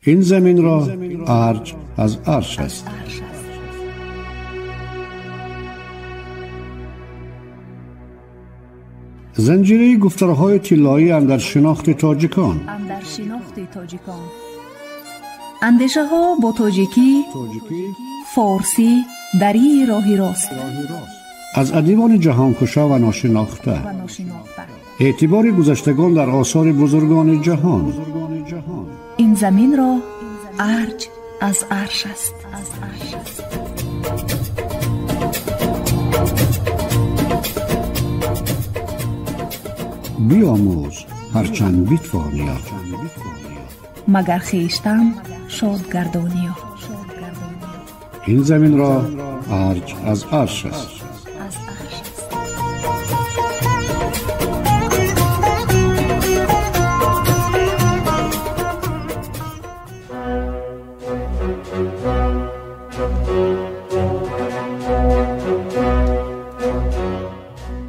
این زمین را ارج از عرش است. زنجیره گفتارهای طلایی اندر شناخت تاجیکان. اندیشه ها با تاجیکی، فارسی، دری راهی راست. از ادیبان جهانکشا و ناشناخته. اعتبار گذشتگان در آثار بزرگان جهان. این زمین را ارج از عرش است. بیاموز هرچند بیتوانیا، مگر خویشتن شاد گردانیا. این زمین را ارج از عرش است.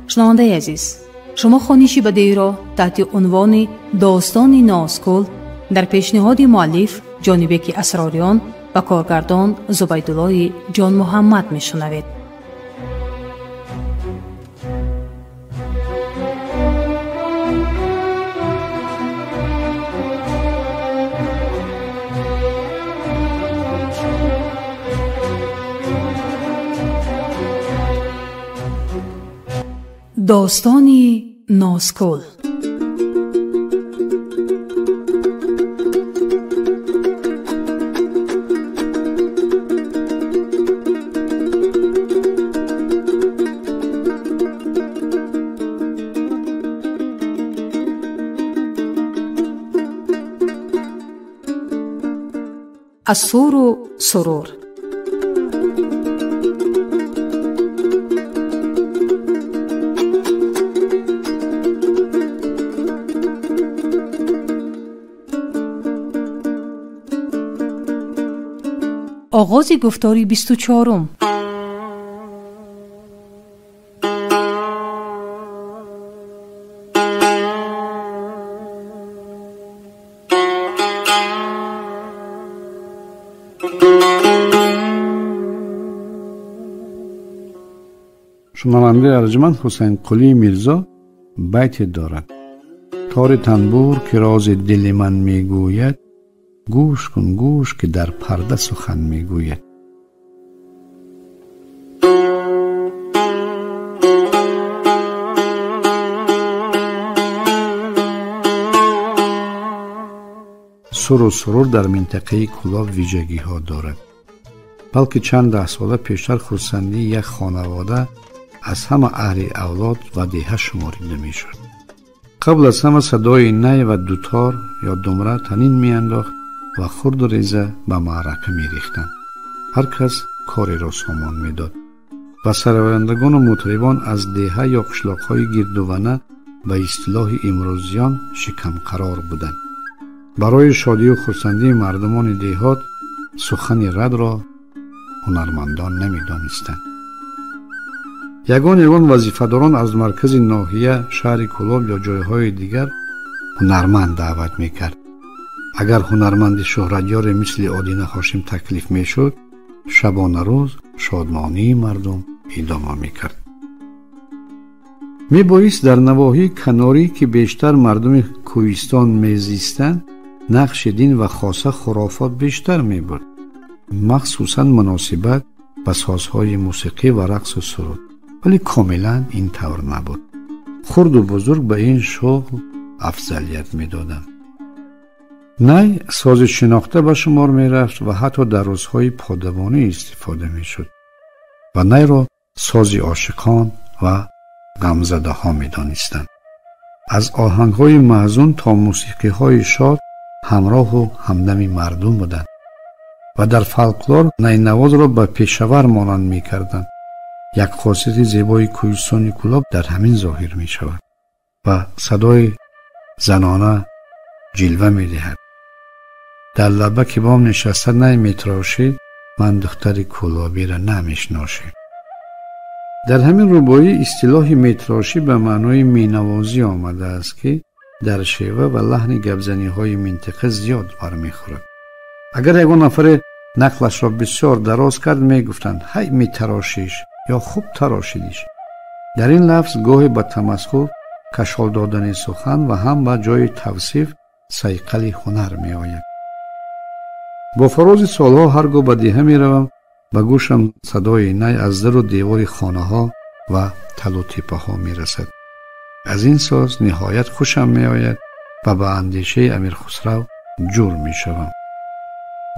شنونده عزیز، شما خوانش بدیعی را تحت عنوان داستان نازگل در پیشنهاد مؤلف جانبک اسراریان و کارگردان زبیدالله جان محمد میشنوید. داستان نازگل. عصور و سرور. آغاز گفتاری 24. شنونده ارجمند حسین قلی میرزا بیت دارد: تار تنبور که راز دل من میگوید، گوش کن گوش که در پرده سخن میگوید. سر و سرور در منطقه کلاب ویژگی ها دارد. بلکه چند ده ساله پیشتر خرسندی یک خانواده از همه اهل اولاد و دیه شماریده می شد. قبل از همه صدای نی و دوتار یا دمره تنین می انداخت و خرد و ریزه به معرکه می ریختند. هر کس کاری را سامان می داد و سرورندگان و مطربان از دیه یا قشلاق‌های گردوانه به اصطلاح امروزیان شکم قرار بودند. برای شادی و خرسندی مردمان دیهات سخن رد را هنرمندان نمی دانستند. یگان وظیفه‌داران از مرکز ناحیه شهر کلاب یا جایهای دیگر هنرمند دعوت میکرد. اگر هنرمند شهرتیار مثل آدینه هاشم تکلیف میشد، شبانه روز شادمانی مردم ادامه میکرد. میبایست در نواحی کناری که بیشتر مردم کوهستان میزیستند نقش دین و خاصه خرافات بیشتر میبرد، مخصوصا مناسبت با سازهای موسیقی و رقص و سرود. ولی کاملا این طور نبود. خرد و بزرگ به این شغل افضلیت میدادند. نی ساز شناخته به شمار می رفت و حتی در روزهای پادوانی استفاده می شد و نی را ساز عاشقان و غمزده ها می دانستند. از آهنگ های محزون تا موسیقی های شاد همراه و همدم مردم بودند و در فولکلور نی نواز را به پیشور مانند می کردند. یک خاصیت زیبای کوهستان کلاب در همین ظاهر می شود و صدای زنانه جلوه می دهد. در لبه که بام نشسته نی می تراشید، من دختر کلابی را نمیشناسم. در همین ربایی اصطلاح میتراشی به معنای مینوازی آمده است که در شیوه و لحن گبزنی های منطقه زیاد برمیخورد اگر یگان نفر نقلش را بسیار دراز کرد میگفتند هی میتراشیش یا خوب تراشیدیش. در این لفظ گاهی به تمسخر، کشال دادن سخن و هم به جای توصیف صیقل هنر می آید. با فراز سالها هرگاه به دیه می روم به گوشم صدای نی از در و دیوار خانه ها و تل و تپه ها می رسد. از این ساز نهایت خوشم می آید و به اندیشه امیر خسرو جور می شوم.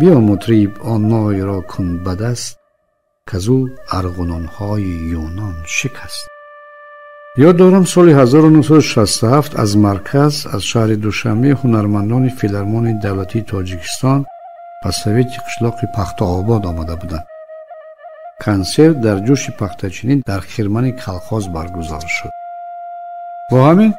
بیا مطریب آن نای را کن به دست، کزو ارغنان های یونان شکست. یاد دارم سال 1967 از مرکز، از شهر دوشنبه، هنرمندان فیلارمونی دولتی تاجیکستان و سویت قشلاق پختاآباد آمده بودند. کنسرت در جوش پختچینی در خرمن کلخاز برگزار شد. با همین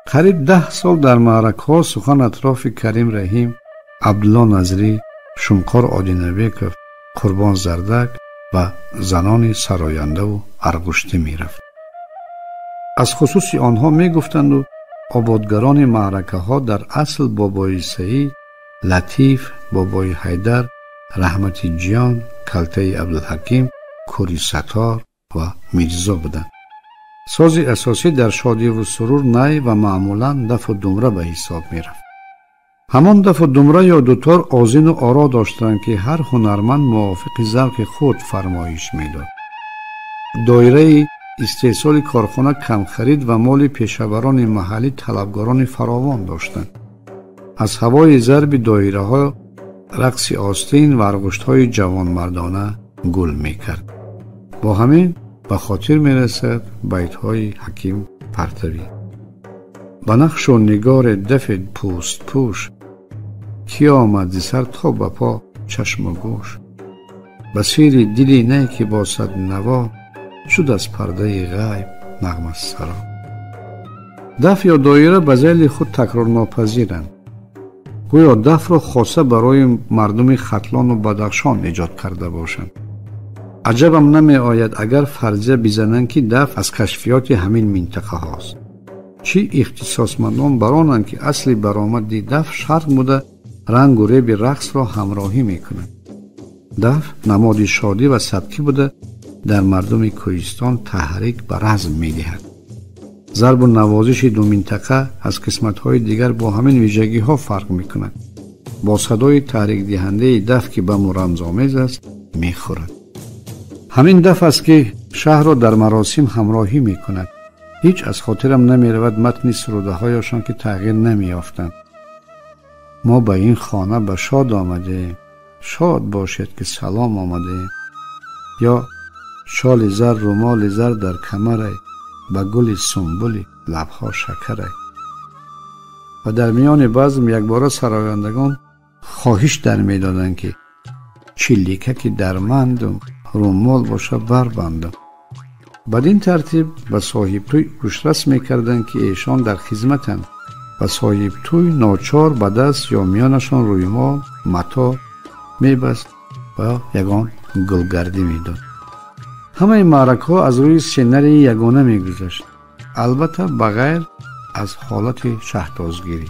قریب 10 سال در معرک‌ها سخن اطراف کریم رحیم، عبدالله نظری، شمقار آدینبیکов، قربان زردک و زنان سراینده و ارغشته می رفت. از خصوص آنها می گفتند و آبادگران معرکه ها در اصل بابای سعید، لطیف، بابای حیدر، رحمتی جیان، کلته عبدالحکیم، کوری ستار و میرزا بودند. ساز اساسی در شادی و سرور نی و معمولا دف و دمره به حساب می رفت. همان دف و دمره یا دوتار آذین و آرا داشتند که هر هنرمند موافق ذوق خود فرمایش می داد. دایره استحصال کارخانه کم خرید و مال پیشوران محلی طلبگاران فراوان داشتند. از هوای ضرب دایره ها رقص آستین و ارغشت های جوان مردانه گل می کرد. با همین به خاطر می رسد بیت های حکیم پرتوی. به نقش و نگار دف پوست پوش، کی آمد ز سر تا به پا چشم و گوش. بسیر دلی نه که با صد نوا، شد از پرده غیب نغمه سرا. دف یا دایره به ذیل خود تکرار ناپذیرند. گویا دف را خاصه برای مردم ختلان و بدخشان ایجاد کرده باشند. عجبم نمی آید اگر فرضیه بزنند که دف از کشفیات همین منطقه هاست. چی اختصاصمندان برانند که اصل برآمد دف شرق بوده رنگ و ریب رقص را همراهی می کنند. دف نماد شادی و صدقی بوده در مردم کوهستان تحریک به رزم می دهد. ضرب و نوازش دو منطقه از قسمت های دیگر با همین ویژگی ها فرق می کند. با صدای تحریک دهنده دف که به رمزآمیز است می خورد. همین دف است که شهر را در مراسم همراهی می کند. هیچ از خاطرم نمی رود متن سروده هایشان که تغییر نمی یافتند. ما به این خانه به شاد آمده، شاد باشد که سلام آمده، یا شال زر رومال زر در کمره، به گل سنبل لبها شکره. و در میان بزم یک باره سرایندگان خواهش در می دادند که چلیکه که درمندم رومال باشه بربندم. بدین ترتیب به صاحب توی گوشرس می کردند که ایشان در خدمتند و صاحب توی ناچار به دست یا میانشان رویمال متا می بست و یگان گلگردی می داد. همه معرکه ها از روی سینری یگانه می گذشت، البته بغیر از حالت شهتازگیری.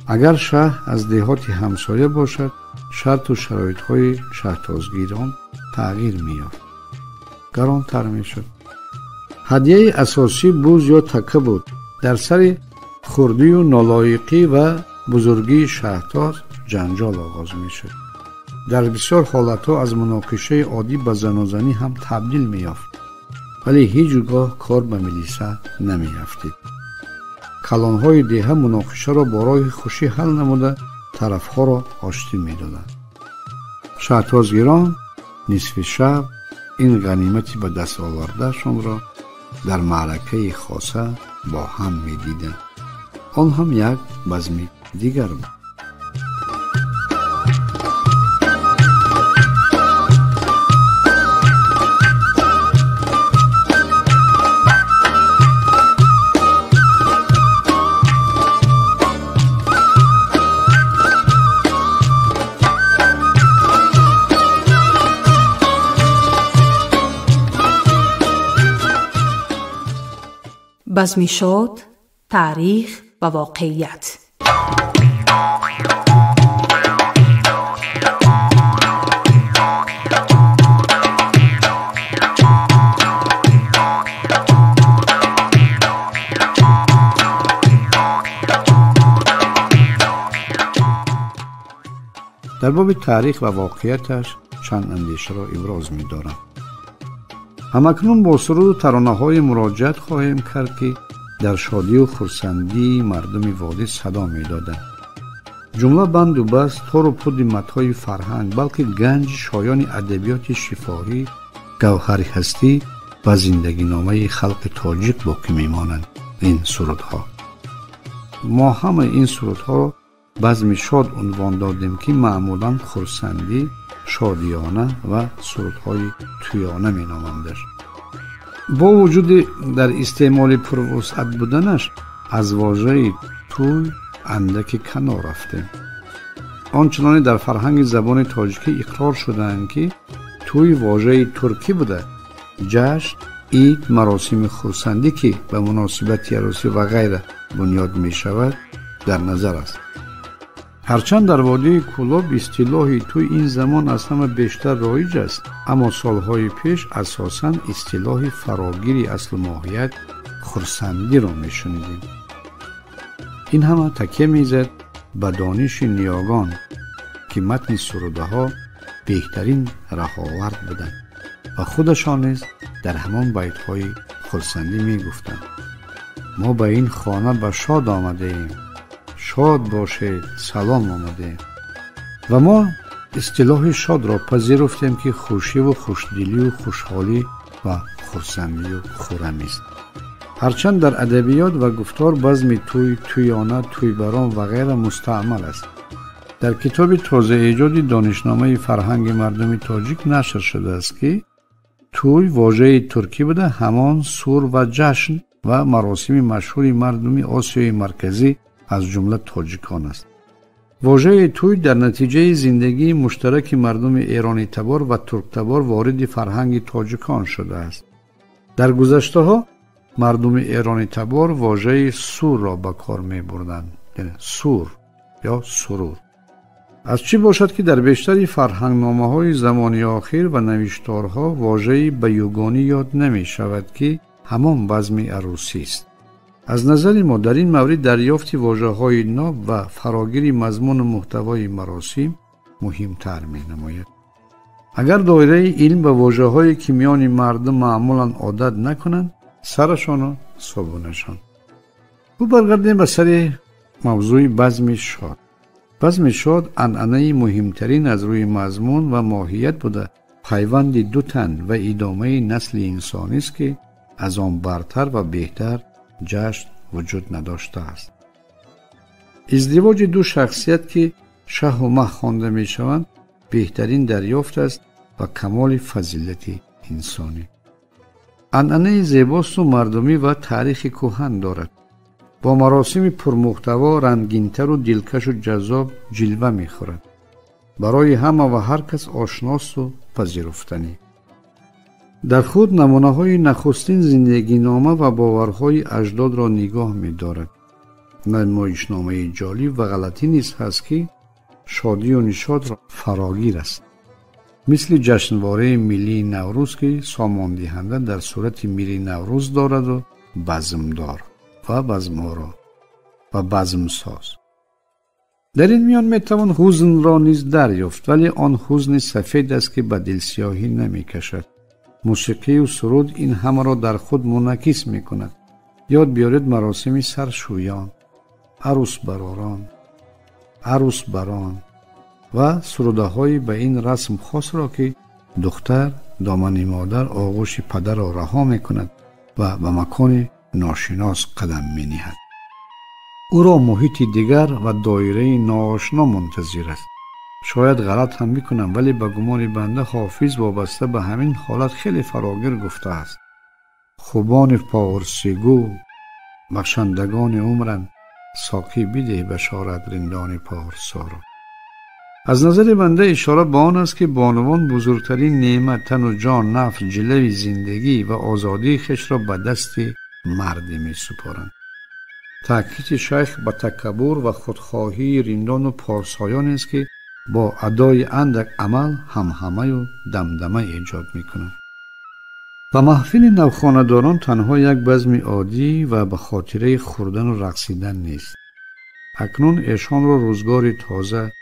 اگر شهر از دهات همسایه باشد، شرط و شرایط های شهتازگیران تغییر می یافت، گرانتر می شد. هدیه اساسی بوز یا تکه بود. در سر خردی و نالایقی و بزرگی شهتاز جنجال آغاز می شد. در بسیار حالتها از مناقشه عادی به زنازنی هم تبدیل می یافت، ولی هیچگاه کار به ملیسه نمی یافتید. کلانهای دیه مناقشه را با راه خوشی حل نموده طرفها را آشتی می دادند. شهتازگیران نصف شب این غنیمتی به دست آورده شان را در معرکه خاصه با هم می دیدند. آن هم یک بزم دیگر بود. بزمی شد، تاریخ و واقعیت. در باب تاریخ و واقعیتش چند اندیشه را ابراز می دارم. همکنون با سرود و ترانه‌های مراجعت خواهیم کرد که در شادی و خرسندی مردم وادی صدا می دادند. جمله بند و بست تار و پود متاع فرهنگ بلکه گنج شایان ادبیات شفاهی، گوهر هستی و زندگی نامه خلق تاجیک باقی می مانند این سرودها. ما همه این سرودها را بزم شاد عنوان دادیم که معمولا خرسندی، شادیانه و سرودهای تویانه می نامندش. با وجود در استعمال پروسعت بودنش از واژه توی اندک کنار رفتیم. آنچنانی در فرهنگ زبان تاجیکی اقرار شدند که توی واژه ترکی بوده. جشن، عید، مراسم خرسندی که به مناسبت عروسی و غیره بنیاد می شود در نظر است. هرچند در وادی کولاب اصطلاح توی این زمان از همه بیشتر رایج است، اما سالهای پیش اساساً اصطلاح فراگیری اصل ماهیت خرسندی را می شنیدیم. این همه تکیه می زد به دانش نیاگان که متن سروده ها بهترین رهاورد بودند و خودشان نیز در همان بیت های خرسندی می گفتند: ما به این خانه به شاد آمده ایم، شاد باشید، سلام آمده ایم. و ما اصطلاح شاد را پذیرفتیم که خوشی و خوشدلی و خوشحالی و خرسندی و خرمی است. هرچند در ادبیات و گفتار بزم توی، تویانه، تویبران و غیره مستعمل است. در کتاب تازه ایجاد دانشنامه فرهنگ مردم تاجیک نشر شده است که توی واژه ترکی بوده همان سور و جشن و مراسم مشهور مردم آسیای مرکزی از جمله تاجیکان است. واژه توی در نتیجه زندگی مشترک مردم ایرانی تبار و ترک تبار وارد فرهنگ تاجیکان شده است. در گذشته ها مردم ایرانی تبار واژه سور را به کار می بردند، یعنی سور یا سرور. از چی باشد که در بیشتری فرهنگنامه های زمانی آخر و نوشتارها واژه به یگانی یاد نمی شود که همان بزم عروسی است. از نظر ما در این مورد دریافت واژه‌های ناب و فراگیر مضمون و محتوای مراسم مهمتر می نماید. اگر دایره علم و واژه‌هایی که میان مردم معمولاً عادت نکنند، سرشان و صابونشان. او برگردیم به سر موضوع بزم شاد. بزم شاد عنعنه مهمترین از روی مضمون و ماهیت بوده پیوند دو تن و ادامه نسل انسانی است که از آن برتر و بهتر جشن وجود نداشته است. ازدواج دو شخصیت که شه و مه خوانده می شوند بهترین دریافت است و کمال فضیلت انسانی. عنعنه زیباست و مردمی و تاریخ کهن دارد. با مراسم پرمحتوا رنگین‌تر و دلکش و جذاب جلوه می خورد. برای همه و هر کس آشناست و پذیرفتنی. در خود نمونه های نخستین زندگی نامه و باورهای اجداد را نگاه می دارد. نمایشنامه جالب و غلطی نیز هست که شادی و نشاط را فراگیر است. مثل جشنواره ملی نوروز که سامان دهنده در صورت میری نوروز دارد و بزمدار و بزمارا و بزمساز. در این میان میتوان حزن را نیز دریافت، ولی آن حزن سفید است که به دلسیاهی نمی کشد. موسیقی و سرود این همه را در خود منعکس می کند. یاد بیارید مراسم سرشویان، عروس براران، عروس بران و سروده های به این رسم خاص را که دختر دامن مادر آغوش پدر را رها می کند و به مکان ناشناس قدم می نهد. او را محیط دیگر و دایره ناآشنا منتظر است. شاید غلط هم میکنم، ولی به گمان بنده حافظ وابسته به همین حالت خیلی فراگیر گفته است: خوبان پارسیگو بخشندگان عمرن، ساقی بده بشارت رندان پارسا را. از نظر بنده اشاره به آن است که بانوان بزرگترین نعمت تن و جان، نفس، جلوه زندگی و آزادی خش را به دست مردی می سپارند. تاکید شیخ به تکبر و خودخواهی رندان و پارسایان است که با ادای اندک عمل همهمه و دمدمه ایجاد می کنند. و محفل نوخانه‌داران تنها یک بزم عادی و به خاطره خوردن و رقصیدن نیست. اکنون ایشان را روزگار تازه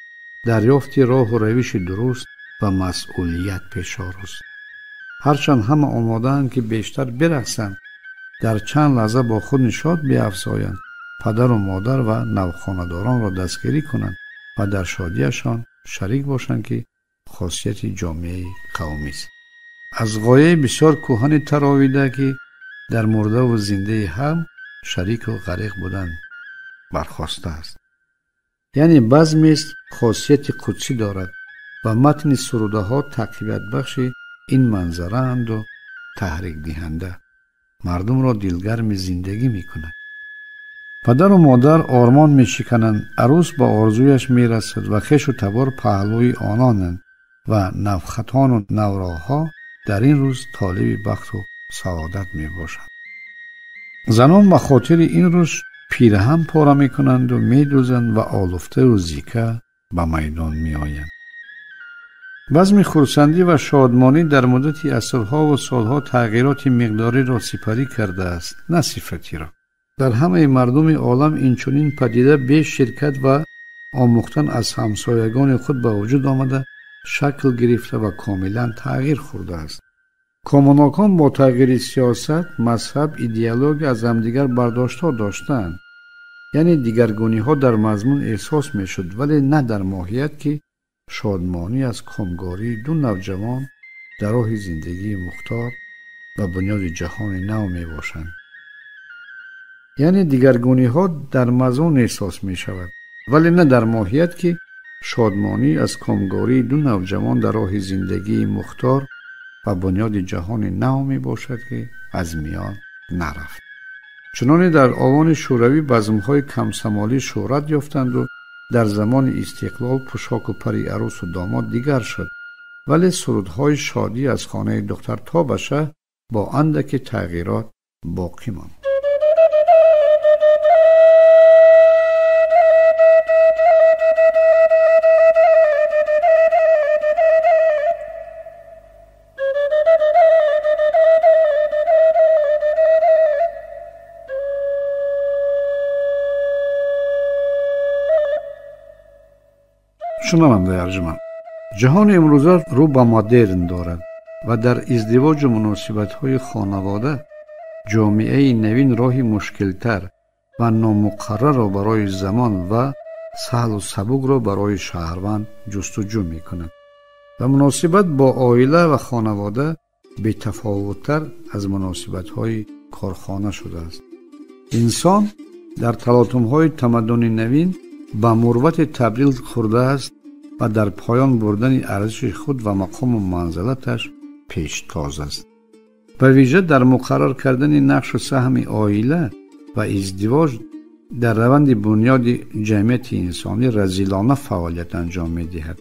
دریافت راه و روش درست و مسئولیت پیشاروست. هرچند همه آماده‌اند که بیشتر برقصند، در چند لحظه با خود نشاط بیفزایند، پدر و مادر و نوخانه‌داران را دستگیری کنند و در شادیشان شریک باشند که خاصیت جامعه قومی است. از غایه بسیار کهن تراویده که در مرده و زنده هم شریک و غریق بودن برخواسته است. یعنی بزم است خاصیت قدسی دارد و متن سروده ها تقویت بخش این منظره اند و تحریک دهنده، مردم را دلگرم زندگی می کنند. پدر و مادر آرمان می شکنند، عروس با آرزویش می رسد و خویش و تبار پهلوی آنانند و نوخطان و نوراها در این روز طالب بخت و سعادت می باشند. زنان به خاطر این روز پیرهن پاره می کنند و می دوزند و آلفته و زیکه به میدان می آیند. بزم خرسندی و شادمانی در مدت عصرها و سالها تغییرات مقداری را سپری کرده است، نه صفتی را. در همه مردم عالم اینچنین پدیده به شرکت و آموختن از همسایگان خود به وجود آمده، شکل گرفته و کاملا تغییر خورده است. کاموناکان با تغییر سیاست، مذهب، ایدئولوژی از همدیگر برداشت‌ها داشتند. یعنی دیگرگونی‌ها در مضمون احساس می‌شد، ولی نه در ماهیت که شادمانی از کامگاری دو نوجوان در راه زندگی مختار و بنیاد جهان نو می باشند. یعنی دیگرگونی‌ها در مضمون احساس می شود، ولی نه در ماهیت که شادمانی از کامگاری دو نوجوان در راه زندگی مختار و بنیاد جهان نو می باشد که از میان نرفت. چنانه در آوان شوروی بزم‌های کمسمالی شهرت یافتند و در زمان استقلال پوشاک و پری عروس و داماد دیگر شد، ولی سرودهای شادی از خانه دختر تابشه با اندک تغییرات باقی ماند. شنونده ارجمند، جهان امروزه رو به مدرن دارد و در ازدواج و مناسبت‌های خانواده جامعه نوین راهی مشکل‌تر و نامقرر را برای زمان و سهل و سبک را برای شهروند جستجو می‌کند و مناسبت با عائله و خانواده بی‌تفاوت‌تر از مناسبت‌های کارخانه شده است. انسان در تلاطم‌های تمدن نوین به مروت تبدیل خورده است و در پایان بردن ارزش خود و مقام و منزلتش پیشتاز است. به ویژه در مقرر کردن نقش و سهم عائله و ازدواج در روند بنیاد جمعیت انسانی رذیلانه فعالیت انجام می‌دهد.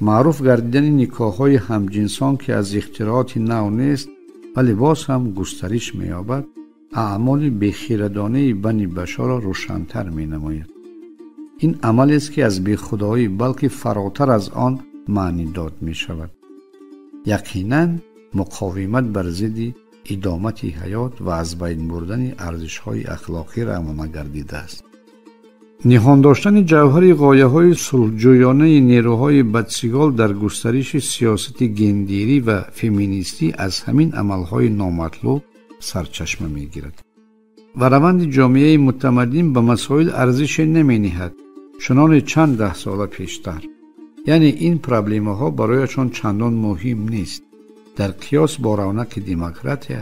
معروف گردیدن نکاح‌های همجنسان که از اختراعات نو نیست ولی باز هم گسترش می‌یابد، اعمال بی‌خیره‌دانه بنی بشر را روشن‌تر می‌نماید. این عمل است که از بیخودایی بلکه فراتر از آن معنی داد می شود. یقیناً مقاومت بر ضد ادامت حیات و از بین بردن ارزش‌های اخلاقی روانه گردیده است. نهان داشتن جوهر غایه‌های صلح‌جویانه نیروهای بدسگال در گسترش سیاست گندری و فمینیستی از همین عمل‌های نامطلوب سرچشمه می‌گیرد و روند جامعه متمدن به مسائل ارزش نمی‌نهد، چنان چند ده سال پیشتر. یعنی این پرابلم‌ها برایشان چندان مهم نیست در قیاس با رونق دموکراسی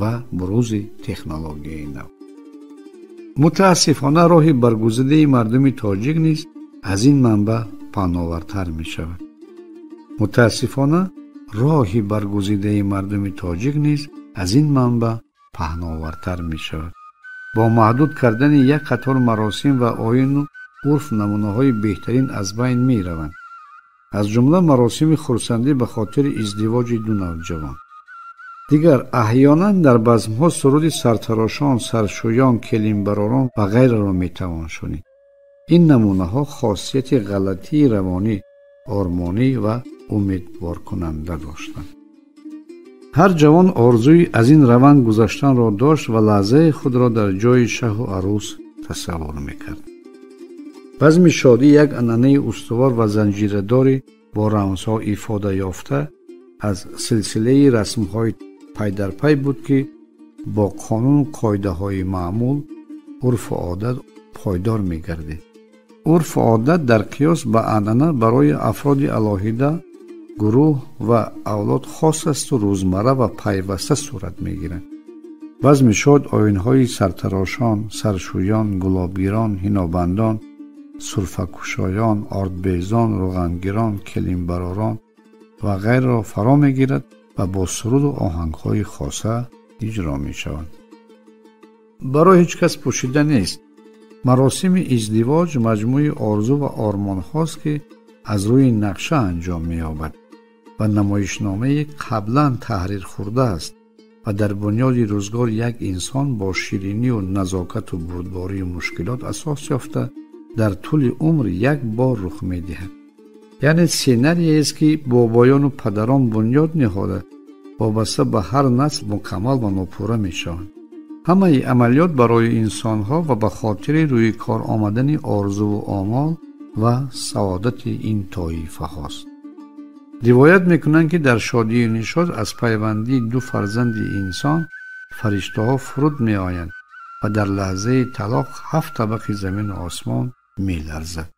و بروز تکنولوژی نو. متاسفانه راه برگزیده مردم تاجیک نیز از این منبع پهناورتر می شود. متاسفانه راه برگزیده مردم تاجیک نیز از این منبع پهناورتر می شود. با محدود کردن یک قطار مراسم و آیین و عرف نمونه‌های بهترین از بین می روند. از جمله مراسم خرسندی به خاطر ازدواج دو نوجوان. دیگر احیانا در بزم‌ها سرود سرتراشان، سرشویان، کلیمبراران و غیره را میتوان شنید. این نمونه‌ها خاصیت غلطی روانی، آرمانی و امیدوار کننده داشتند. هر جوان آرزوی از این روند گذشتن را داشت و لحظه خود را در جای شه و عروس تصور میکرد. بزم شادی یک انانه استوار و زنجیرداری با رمزها ایفاده یافته از سلسله رسمهای پی در پی بود که با قانون قاعده های معمول عرف و عادت پایدار می گردید. عرف و عادت در قیاس به انانه برای افراد علاهیده، گروه و اولاد خاص است و روزمره و پیوسته صورت می گیرند. بزم شاد آیین‌های سرتراشان، سرشویان، گلابگیران، حنابندان، سرفه‌کشایان، آردبیزان، روغنگیران، کلیمبراران و غیر را فرا می‌گیرد و با سرود و آهنگ‌های خاصه اجرا می‌شوند. برای هیچ کس پوشیده نیست. مراسم ازدواج مجموعه آرزو و آرمان‌هاست که از روی نقشه انجام می‌یابد و نمایشنامه قبلا تحریر خورده است و در بنیاد روزگار یک انسان با شیرینی و نزاکت و بردباری و مشکلات اساس یافته در طول عمر یک بار رخ می‌دهد. یعنی سیناری است که بابایان و پدران بنیاد نهاده وابسته به هر نسل مکمل و ناپوره می‌شوند. همه عملیات برای انسان‌ها و به خاطر روی کار آمدن آرزو و آمال و سعادت این طایفه هاست. روایت میکنند که در شادی و نشاط از پیوندی دو فرزند انسان فرشته ها فرود می آیند و در لحظه طلاق 7 طبقه زمین و آسمان می لرزد.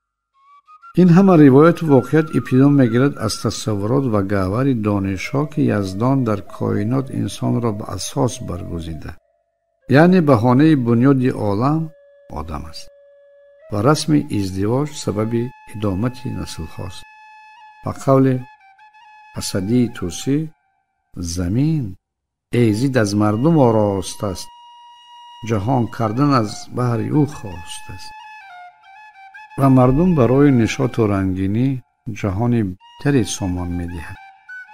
این همه روایت و واقعیت ابتدا میگیرد از تصورات و گهور دانش‌ها که یزدان در کائنات انسان را به اساس برگزیده، یعنی بهانه بنیاد عالم آدم است و رسم ازدواج سبب ادامت نسل هاست. و قول اسدی توسی زمین ایزید از مردم آراست است، جهان کردن از بهر او خواست است. و مردم برای نشاط و رنگینی جهانی بهتری سامان می‌دهد.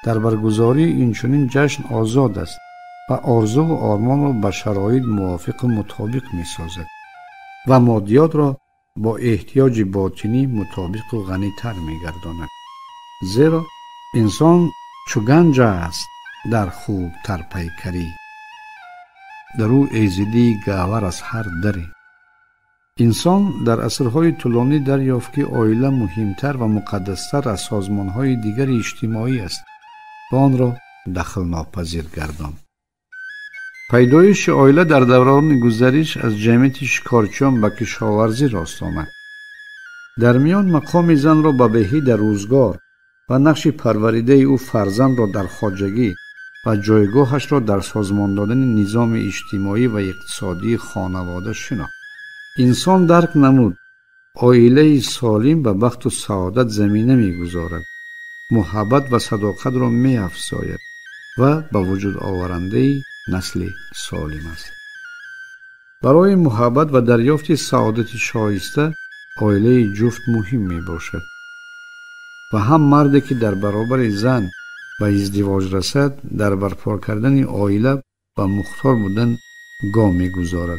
در برگزاری اینچنین جشن آزاد است و آرزو و آرمان را به شرایط موافق و مطابق می‌سازد و مادیات را با احتیاج باطنی مطابق و غنی‌تر می‌گرداند. زیرا انسان چو گنج است در خوب تر پیکری، در او ایزدی گهور از هر دری. انسان در عصرهای طولانی دریافت که عائله مهمتر و مقدستر از سازمانهای دیگر اجتماعی است و آن را دخل ناپذیر گرداند. پیدایش عائله در دوران گذشته از جمعیت شکارچیان به کشاورزی راست آمد. در میان مقام زن را به بهی در روزگار و نقش پروریده او فرزند را در خواجگی و جایگاهش را در سازمان دادن نظام اجتماعی و اقتصادی خانواده شناخت. انسان درک نمود عائله سالم به بخت و سعادت زمینه می‌گذارد، محبت و صداقت را می‌افزاید و به وجود آورنده نسل سالم است. برای محبت و دریافت سعادت شایسته عائله جفت مهم میباشد و هم مردی که در برابر زن به ازدواج رسد در برپا کردن عائله و مختار بودن گام میگذارد،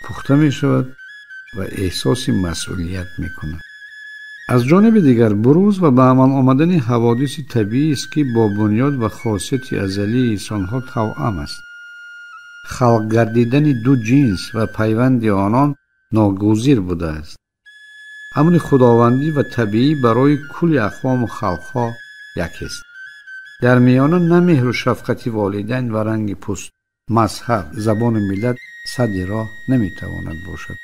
پخته می شود و احساس مسئولیت می کند. از جانب دیگر بروز و به عمل آمدن حوادث طبیعی است که با بنیاد و خاصیت ازلی انسانها توأم است. خلق گردیدن دو جنس و پیوند آنان ناگزیر بوده است. امر خداوندی و طبیعی برای کل اقوام و خلقها یکی است. در میان نه مهر و شفقت والدین و رنگ پوست، مذهب، زبان ملت سد راه نمیتواند باشد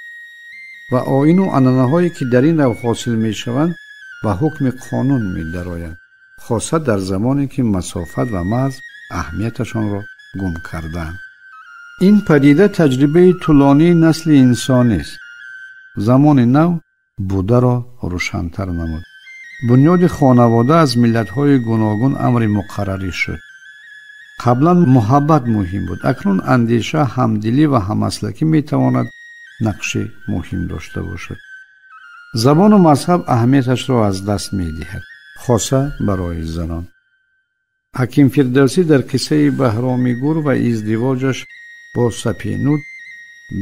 و آیین و عنعنه‌هایی که در این رو حاصل میشوند و حکم قانون می‌درآیند، خاصه در زمانی که مسافت و مرز اهمیتشان را گم کردند. این پدیده تجربه طولانی نسل انسانی است. زمان نو بوده را روشن‌تر نمود. بنیاد خانواده از ملت‌های گوناگون امر مقرری شد. قبلا محبت مهم بود، اکنون اندیشه، همدلی و هممسلکی میتواند نقش مهم داشته باشد. زبان و مذهب اهمیتش را از دست میدهد، خاصه برای زنان. حکیم فردوسی در قصه بهرامی‌گور و ازدواجش با سپینود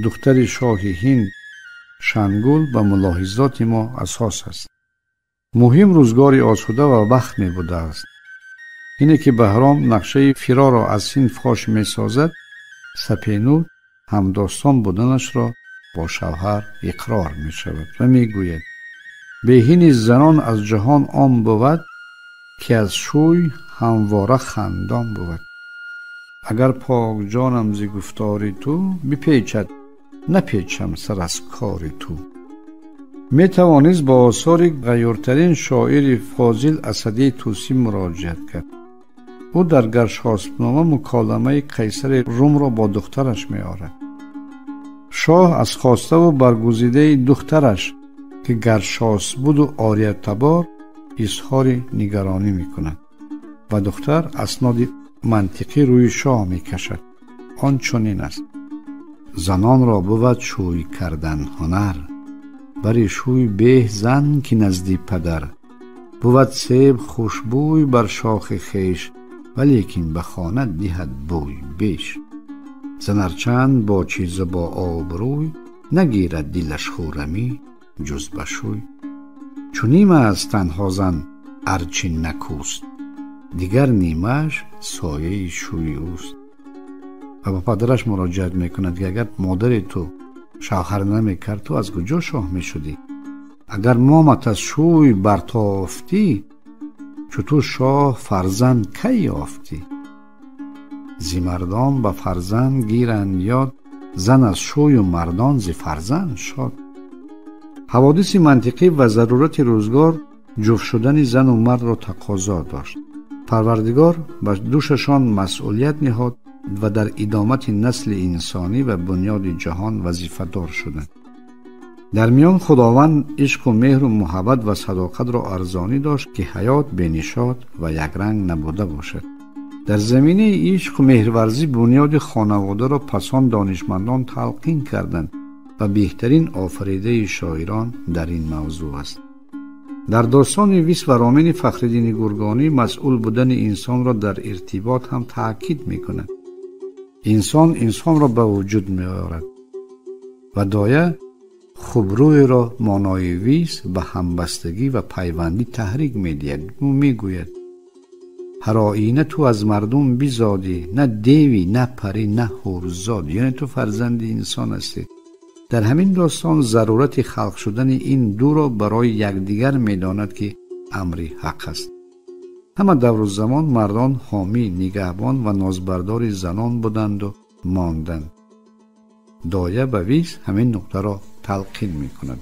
دختر شاه هند شنگول به ملاحظات ما اساس است. مهم روزگار آسوده و بخت می بوده است. اینه که بهرام نقشه فرار را از سین فاش می سازد، سپینود همداستان بودنش را با شوهر اقرار می شود و می گوید بهین زنان از جهان آن بود که از شوی همواره خندان بود. اگر پاک جانم ز گفتار تو بپیچد نپیچم سر از کار تو. می توانست با آثار غیورترین شاعر فاضل اسدی طوسی مراجعت کرد. او در گرشاسب‌نامه مکالمه قیصر روم را با دخترش می آورد. شاه از خواسته و برگزیده دخترش که گرشاس بود و عاریه تبار اظهار نگرانی می کند و دختر اسناد منطقی روی شاه می کشد. آن چنین است: زنان را بود شوی کردن هنر، بری شوی به زن که نزدی پدر. بود سیب خوشبوی بر شاخ خیش، ولیکن بخواند دهد بوی بیش. زن چند با چیز با آبروی، نگیرد دلش خورمی جز بشوی. چون نیمه از تنها زن ارچین نکوست، دیگر نیمهش سایه شوی اوست. و با پدرش مراجعت میکند که اگر مادر تو شوهر نمیکرد تو از کجا شاه میشدی؟ اگر مامت از شوی برتافتی، چطور شاه فرزند کی یافتی؟ زی مردان به فرزند گیرند یاد، زن از شوی و مردان زی فرزند شاد. حوادث منطقی و ضرورت روزگار جفت شدن زن و مرد را تقاضا داشت. پروردگار به دوششان مسئولیت نهاد و در ادامت نسل انسانی و بنیاد جهان وظیفه دار شدند. در میان خداوند عشق و مهر و محبت و صداقت را ارزانی داشت که حیات بینشاد و یک رنگ نبوده باشد. در زمینه عشق و مهرورزی بنیاد خانواده را پسان دانشمندان تلقین کردند و بهترین آفریده شاعران در این موضوع است. در داستان ویس و رامین فخرالدین گرگانی مسئول بودن انسان را در ارتباط هم تأکید می کند. انسان را به وجود می آورد و دایه خوبروی را مانای ویس به همبستگی و پیوندی تحریک می دهد. او می گوید: هر آینه تو از مردم بیزادی، نه دیوی نه پری نه هورزاد. یعنی تو فرزند انسان هستی. در همین داستان ضرورت خلق شدن این دو را برای یکدیگر می داند که امری حق است. همه دور زمان مردان حامی، نگهبان و نازبردار زنان بودند و ماندند. دایه به ویس همین نقطه را تلقین می کند.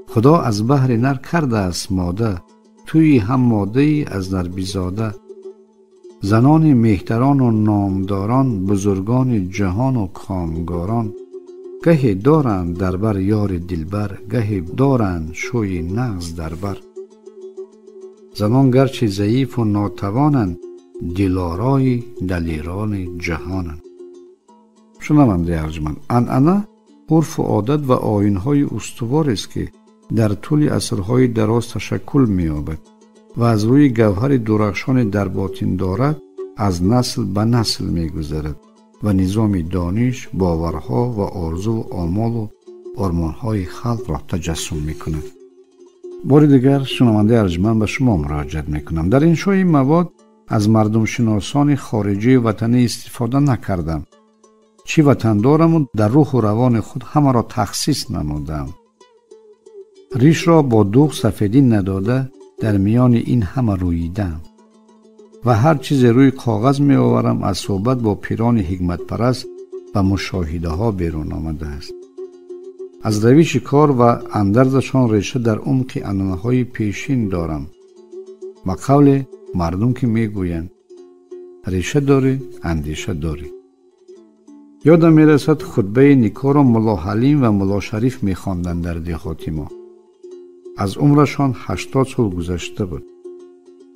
خدا از بحر نر کرده است ماده، توی هم ماده ای از نر بیزاده. زنان مهتران و نامداران، بزرگان جهان و کامگاران. گهی دارند در بر یار دلبر، گهی دارند شوی نغز در بر. زنان گرچه ضعیف و ناتوانند، دلارای دلیران جهانند. شنونده ارجمند، عنعنه عرف و عادت و آیین‌های استوار است که در طول عصرهای دراز تشکل می‌یابد و از روی گوهر درخشان در باطن دارد از نسل به نسل می‌گذرد و نظام دانش، باورها و آرزو و آمال و آرمان‌های خلق را تجسم می‌کند. بار دیگر شنونده ارجمند به شما مراجعت می‌کنم. در انشای این مواد از مردم شناسان خارجی وطنی استفاده نکردم. چی وطن دارم و در روح و روان خود همه را تخصیص نمودم. ریش را با دوغ سفیدی نداده در میان این همه روییدم و هر چیز روی کاغذ می آورم از صحبت با پیران حکمت پرست و مشاهده ها بیرون آمده است. از روش کار و اندرزشان ریشه در عمق عنعنه های پیشین دارم و قول مردم که می گویند ریشه داری اندیشه داری. یادم می رسد خطبه نکو را ملا حلیم و ملا شریف می خواندند در دهات ما. از عمرشان 80 سال گذشته بود.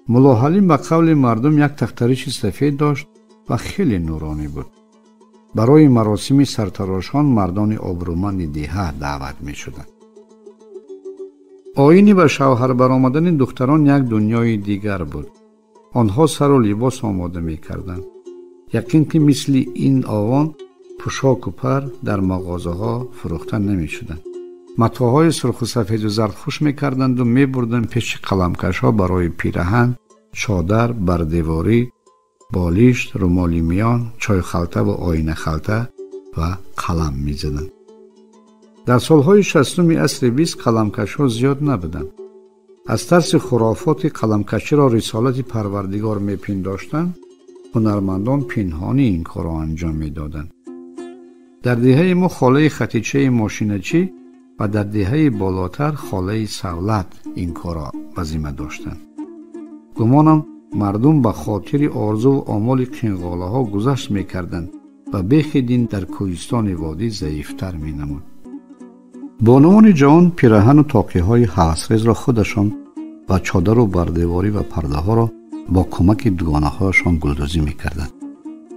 ملا حلیم به قول مردم یک تختریش سفید داشت و خیلی نورانی بود. برای مراسم سرتراشان مردان آبرومند دهه دعوت می شدند. آیین به شوهر برآمدن دختران یک دنیای دیگر بود. آنها سر و لباس آماده می کردند. یقین که مثل این آوان پوشاک و پر در مغازه ها فروخته نمی شدند. متاعهای سرخ و سفید و زردپوش می کردند و می بردند پیش قلمکش ها برای پیرهن، چادر، بردیواری، بالشت، رومالی میان، چای خلطه و آینه خلطه و قلم می زدند. در سالهای 60 عصر 20 قلمکش‌ها زیاد نبودند. از ترس خرافات قلمکشی را رسالت پروردگار میپنداشتند، هنرمندان پنهانی این کار را انجام میدادند. در دهه ما خاله خطیچه ماشینچی و در دهه بالاتر خاله سولت این کار را وظیفه داشتند. گمانم مردم به خاطر آرزو و آمال قنقاله ها گذشت میکردند و بیخ دین در کوهستان وادی ضعیفتر مینمود. بانوان جوان پیراهن و تاقی های هوسریز را خودشان و چادر و بردیواری و پرده ها را با کمک دوگانه هایشان گلدوزی میکردند.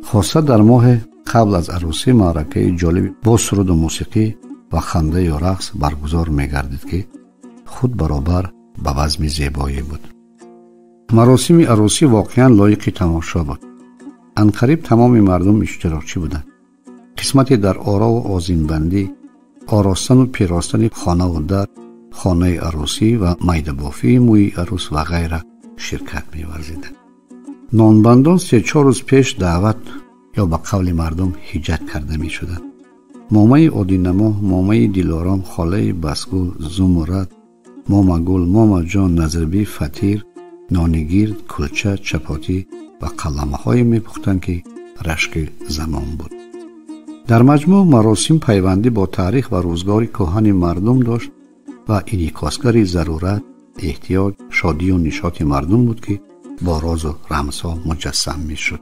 خاصه در ماه قبل از عروسی معرکه جالب با سرود و موسیقی و خنده و رقص برگزار میگردید که خود برابر به بزم زیبایی بود. مراسم عروسی واقعا لایق تماشا بود. عنقریب تمام مردم اشتراکچی بودند. قسمتی در آرا و آذینبندی، آراستن و پیراستن خانه و در، خانه عروسی و میده بافی موی عروس و غیره شرکت می‌ورزیدند. نانبندان 3-4 روز پیش دعوت یا به قول مردم حجت کرده می‌شدند. مامای عادینما، مامای دلارام، خاله بسگل، زمرد، ماما گل، ماما جان، نظربی، فطیر، نانگیر، کلچه، چپاتی و قلمه های میپختند که رشک زمان بود. در مجموع مراسم پیوندی با تاریخ و روزگار کهن مردم داشت و انعکاسگر ضرورت، احتیاج، شادی و نشاط مردم بود که با راز و رمزها مجسم میشد.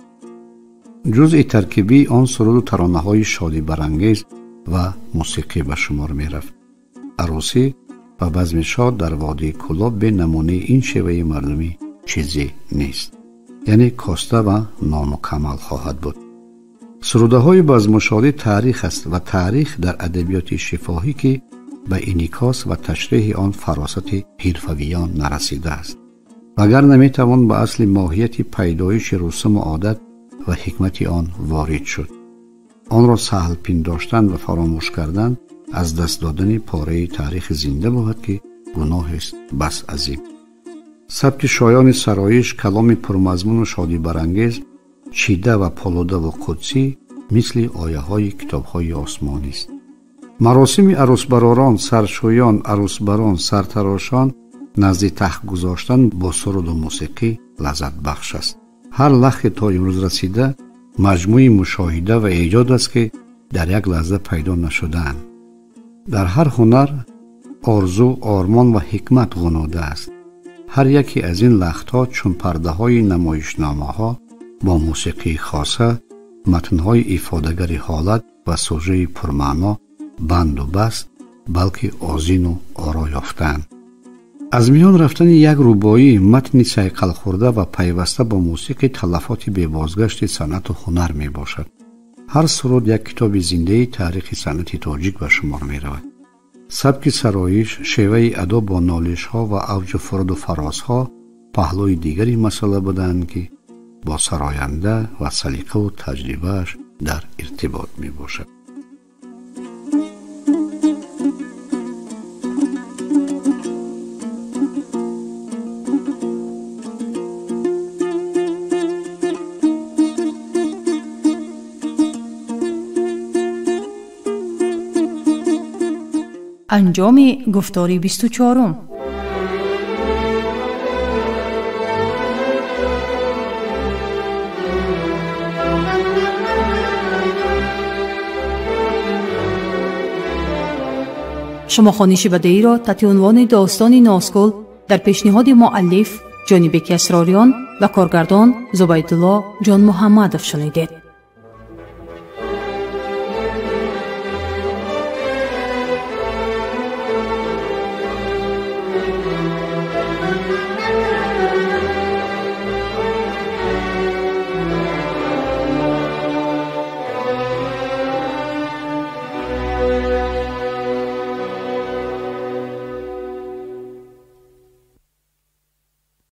جزء ترکیبی آن سرود و ترانه های شادی برانگیز و موسیقی به شمار می رفت. عروسی و بزم شاد در وادی کلاب به نمونه این شیوه مردمی چیزی نیست، یعنی کاسته و نامکمل خواهد بود. سروده های بزم شادی تاریخ است و تاریخ در ادبیات شفاهی که به انعکاس و تشریح آن فراست حرفویان نرسیده است، وگر نمیتوان به اصل ماهیت پیدایش رسوم و عادت و حکمت آن وارد شد. آن را سهل پنداشتن و فراموش کردن از دست دادن پاره تاریخ زنده بود که گناه است بس عظیم. سبک شایان سرایش، کلام پرمضمون و شادی برانگیز، چیده و پالوده و قدسی مثل آیه های کتاب های آسمانی است. مراسم عروسبراران، سرشویان، عروسبران، سرتراشان نزد تخت گذاشتن با سرود و موسیقی لذت بخش است. هر لحظه تا امروز رسیده مجموعی مشاهده و ایجاد است که در یک لحظه پیدا نشده‌اند. در هر هنر آرزو، آرمان و حکمت غنوده است. هر یکی از این لخت‌ها چون پرده های نمایشنامه‌ها با موسیقی خاصه، متن‌های افاده‌گر حالت و سوژه پرمعنا بند و بست، بلکه آذین و آرا یافتند. از میان رفتن یک رباعی متن صیقل خورده و پیوسته با موسیقی تلفات بی بازگشت صنعت و هنر می باشد. هر سرود یک کتاب زنده تاریخ صنعت تاجیک به شمار می رود. سبک سرایش، شیوه ادا با نالش ها و اوج فرد و فراز ها پهلوی دیگری مسئله بودند که با سراینده و سلیقه و تجربهش در ارتباط می باشد. انجام گفتاری 24. شما خوانش بدیعی را تحت عنوان داستان ناسکل در پیشنهاد مؤلف جانبک اسراران و کارگردان زبیدالله جان محمدов شنیدید.